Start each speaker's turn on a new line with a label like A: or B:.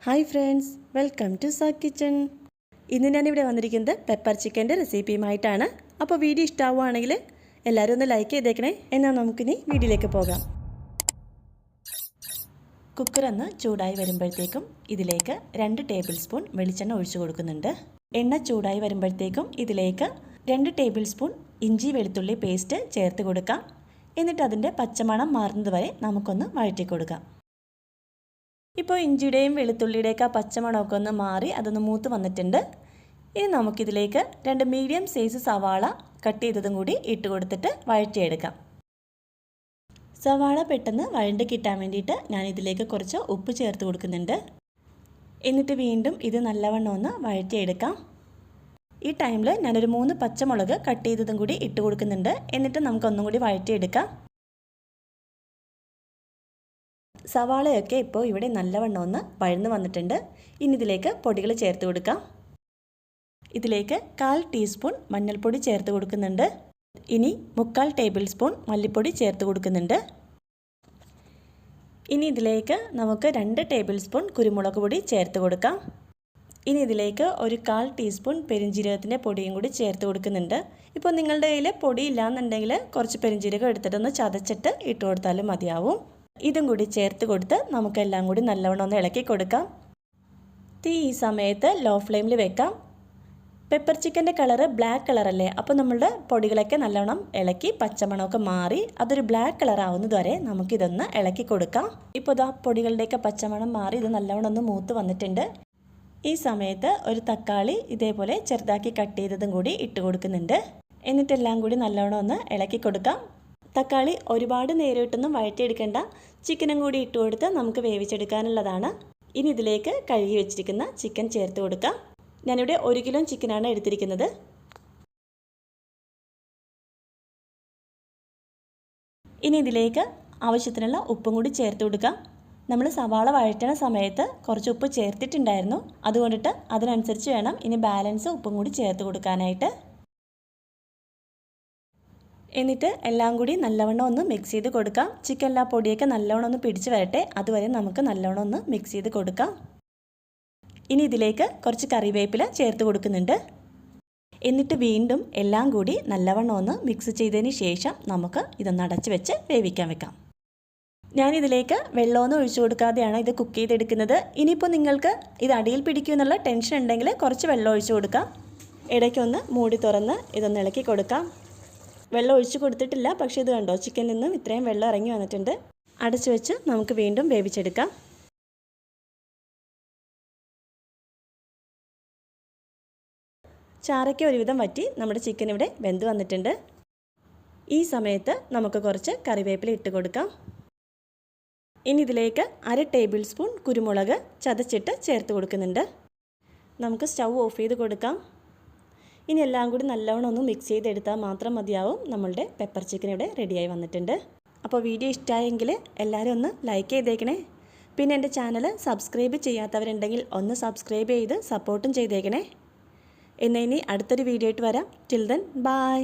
A: Hi friends, welcome to സാ kitchen. ഇന്ന് ഞാനിവിടെ വന്നിരിക്കുന്നത് പെപ്പർ ചിക്കൻ്റെ റെസിപ്പിയുമായിട്ടാണ്. അപ്പോൾ വീഡിയോ ഇഷ്ടമാവുകയാണെങ്കിൽ എല്ലാവരും ഒന്ന് ലൈക്ക് ചെയ്തേക്കണേ. എന്നാൽ നമുക്കിനി വീഡിയോയിലേക്ക് പോകാം. കുക്കറൊന്ന് ചൂടായി വരുമ്പോഴത്തേക്കും ഇതിലേക്ക് 2 ടേബിൾ സ്പൂൺ വെളിച്ചെണ്ണ ഒഴിച്ചു കൊടുക്കുന്നുണ്ട്. എണ്ണ ചൂടായി വരുമ്പോഴത്തേക്കും ഇതിലേക്ക് 2 ടേബിൾ സ്പൂൺ ഇഞ്ചി വെളുത്തുള്ളി പേസ്റ്റ് ചേർത്ത് കൊടുക്കാം. എന്നിട്ട് അതിൻ്റെ പച്ചമണം മാറുന്നത് വരെ നമുക്കൊന്ന് വഴറ്റി കൊടുക്കാം. ഇപ്പോൾ ഇഞ്ചിയുടെയും വെളുത്തുള്ളിയുടെയൊക്കെ ആ പച്ചമണമൊക്കെ ഒന്ന് മാറി അതൊന്ന് മൂത്ത് വന്നിട്ടുണ്ട്. ഇനി നമുക്കിതിലേക്ക് 2 മീഡിയം സൈസ് സവാള കട്ട് ചെയ്തതും കൂടി ഇട്ട് കൊടുത്തിട്ട് വഴറ്റിയെടുക്കാം. സവാള പെട്ടെന്ന് വഴണ്ട് കിട്ടാൻ വേണ്ടിയിട്ട് ഞാനിതിലേക്ക് കുറച്ച് ഉപ്പ് ചേർത്ത് കൊടുക്കുന്നുണ്ട്. എന്നിട്ട് വീണ്ടും ഇത് നല്ലവണ്ണം ഒന്ന് വഴറ്റിയെടുക്കാം. ഈ ടൈമിൽ ഞാനൊരു 3 പച്ചമുളക് കട്ട് ചെയ്തതും കൂടി ഇട്ട് കൊടുക്കുന്നുണ്ട്. എന്നിട്ട് നമുക്കൊന്നും കൂടി വഴറ്റിയെടുക്കാം. സവാളയൊക്കെ ഇപ്പോൾ ഇവിടെ നല്ലവണ്ണം ഒന്ന് വഴന്ന് വന്നിട്ടുണ്ട്. ഇനി ഇതിലേക്ക് പൊടികൾ ചേർത്ത് കൊടുക്കാം. ഇതിലേക്ക് 1/4 ടീസ്പൂൺ മഞ്ഞൾപ്പൊടി ചേർത്ത് കൊടുക്കുന്നുണ്ട്. ഇനി 3/4 ടേബിൾ സ്പൂൺ മല്ലിപ്പൊടി ചേർത്ത് കൊടുക്കുന്നുണ്ട്. ഇനി ഇതിലേക്ക് നമുക്ക് 2 ടേബിൾ സ്പൂൺ കുരുമുളക് പൊടി ചേർത്ത് കൊടുക്കാം. ഇനി ഇതിലേക്ക് ഒരു 1/4 ടീസ്പൂൺ പെരുംജീരകത്തിൻ്റെ പൊടിയും കൂടി ചേർത്ത് കൊടുക്കുന്നുണ്ട്. ഇപ്പോൾ നിങ്ങളുടെ കയ്യിൽ പൊടി ഇല്ലാന്നുണ്ടെങ്കിൽ കുറച്ച് പെരുംജീരകം എടുത്തിട്ടൊന്ന് ചതച്ചിട്ട് ഇട്ട് കൊടുത്താലും മതിയാവും. ഇതും കൂടി ചേർത്ത് കൊടുത്ത് നമുക്കെല്ലാം കൂടി നല്ലവണ്ണം ഒന്ന് ഇളക്കി കൊടുക്കാം. തീ ഈ സമയത്ത് ലോ ഫ്ലെയിമിൽ വെക്കാം. പെപ്പർ ചിക്കൻ്റെ കളറ് ബ്ലാക്ക് കളറല്ലേ, അപ്പോൾ നമ്മളുടെ പൊടികളൊക്കെ നല്ലവണ്ണം ഇളക്കി പച്ചമണമൊക്കെ മാറി അതൊരു ബ്ലാക്ക് കളർ ആവുന്നത് വരെ നമുക്കിതൊന്ന് ഇളക്കി കൊടുക്കാം. ഇപ്പോൾ ഇതാ പൊടികളുടെയൊക്കെ പച്ചമണം മാറി ഇത് നല്ലവണ്ണം ഒന്ന് മൂത്ത് വന്നിട്ടുണ്ട്. ഈ സമയത്ത് ഒരു തക്കാളി ഇതേപോലെ ചെറുതാക്കി കട്ട് ചെയ്തതും കൂടി ഇട്ട് കൊടുക്കുന്നുണ്ട്. എന്നിട്ടെല്ലാം കൂടി നല്ലവണ്ണം ഒന്ന് ഇളക്കി കൊടുക്കാം. തക്കാളി ഒരുപാട് നേരിട്ടൊന്നും വഴറ്റിയെടുക്കേണ്ട, ചിക്കനും കൂടി ഇട്ട് കൊടുത്ത് നമുക്ക് വേവിച്ചെടുക്കാനുള്ളതാണ്. ഇനി ഇതിലേക്ക് കഴുകി വെച്ചിരിക്കുന്ന ചിക്കൻ ചേർത്ത് കൊടുക്കാം. ഞാനിവിടെ 1 കിലോ ചിക്കനാണ് എടുത്തിരിക്കുന്നത്. ഇനി ഇതിലേക്ക് ആവശ്യത്തിനുള്ള ഉപ്പും കൂടി ചേർത്ത് കൊടുക്കാം. നമ്മൾ സവാള വഴറ്റണ സമയത്ത് കുറച്ച് ഉപ്പ് ചേർത്തിട്ടുണ്ടായിരുന്നു, അതുകൊണ്ടിട്ട് അതിനനുസരിച്ച് വേണം ഇനി ബാലൻസ് ഉപ്പും കൂടി ചേർത്ത് കൊടുക്കാനായിട്ട്. എന്നിട്ട് എല്ലാം കൂടി നല്ലവണ്ണം ഒന്ന് മിക്സ് ചെയ്ത് കൊടുക്കാം. ചിക്കനിലെ പൊടിയൊക്കെ നല്ലവണ്ണം ഒന്ന് പിടിച്ച് വരട്ടെ, അതുവരെ നമുക്ക് നല്ലവണ്ണം ഒന്ന് മിക്സ് ചെയ്ത് കൊടുക്കാം. ഇനി ഇതിലേക്ക് കുറച്ച് കറിവേപ്പില ചേർത്ത് കൊടുക്കുന്നുണ്ട്. എന്നിട്ട് വീണ്ടും എല്ലാം കൂടി നല്ലവണ്ണം ഒന്ന് മിക്സ് ചെയ്തതിന് ശേഷം നമുക്ക് ഇതൊന്ന് അടച്ച് വെച്ച് വേവിക്കാൻ വെക്കാം. ഞാനിതിലേക്ക് വെള്ളമൊന്നും ഒഴിച്ചു കൊടുക്കാതെയാണ് ഇത് കുക്ക് ചെയ്തെടുക്കുന്നത്. ഇനിയിപ്പോൾ നിങ്ങൾക്ക് ഇത് അടിയിൽ പിടിക്കുമെന്നുള്ള ടെൻഷൻ ഉണ്ടെങ്കിൽ കുറച്ച് വെള്ളം ഒഴിച്ചു കൊടുക്കാം. ഇടയ്ക്കൊന്ന് മൂടി തുറന്ന് ഇതൊന്ന് ഇളക്കി കൊടുക്കാം. വെള്ളം ഒഴിച്ച് കൊടുത്തിട്ടില്ല, പക്ഷേ ഇത് കണ്ടോ, ചിക്കനിൽ നിന്നും ഇത്രയും വെള്ളം ഇറങ്ങി വന്നിട്ടുണ്ട്. അടച്ചു വെച്ച് നമുക്ക് വീണ്ടും വേവിച്ചെടുക്കാം. ചാറയ്ക്ക് ഒരുവിധം വറ്റി നമ്മുടെ ചിക്കൻ ഇവിടെ വെന്ത് വന്നിട്ടുണ്ട്. ഈ സമയത്ത് നമുക്ക് കുറച്ച് കറിവേപ്പില ഇട്ട് കൊടുക്കാം. ഇനി ഇതിലേക്ക് 1/2 ടേബിൾ സ്പൂൺ കുരുമുളക് ചതച്ചിട്ട് ചേർത്ത് കൊടുക്കുന്നുണ്ട്. നമുക്ക് സ്റ്റൗ ഓഫ് ചെയ്ത് കൊടുക്കാം. ഇനി എല്ലാം കൂടി നല്ലവണ്ണം ഒന്ന് മിക്സ് ചെയ്തെടുത്താൽ മാത്രം മതിയാവും. നമ്മളുടെ പെപ്പർ ചിക്കൻ ഇവിടെ റെഡിയായി വന്നിട്ടുണ്ട്. അപ്പോൾ വീഡിയോ ഇഷ്ടമായെങ്കിൽ എല്ലാവരും ഒന്ന് ലൈക്ക് ചെയ്തേക്കണേ. പിന്നെ എൻ്റെ ചാനൽ സബ്സ്ക്രൈബ് ചെയ്യാത്തവരുണ്ടെങ്കിൽ ഒന്ന് സബ്സ്ക്രൈബ് ചെയ്ത് സപ്പോർട്ടും ചെയ്തേക്കണേ. എന്നാൽ ഇനി അടുത്തൊരു വീഡിയോ ആയിട്ട് വരാം. Till then bye.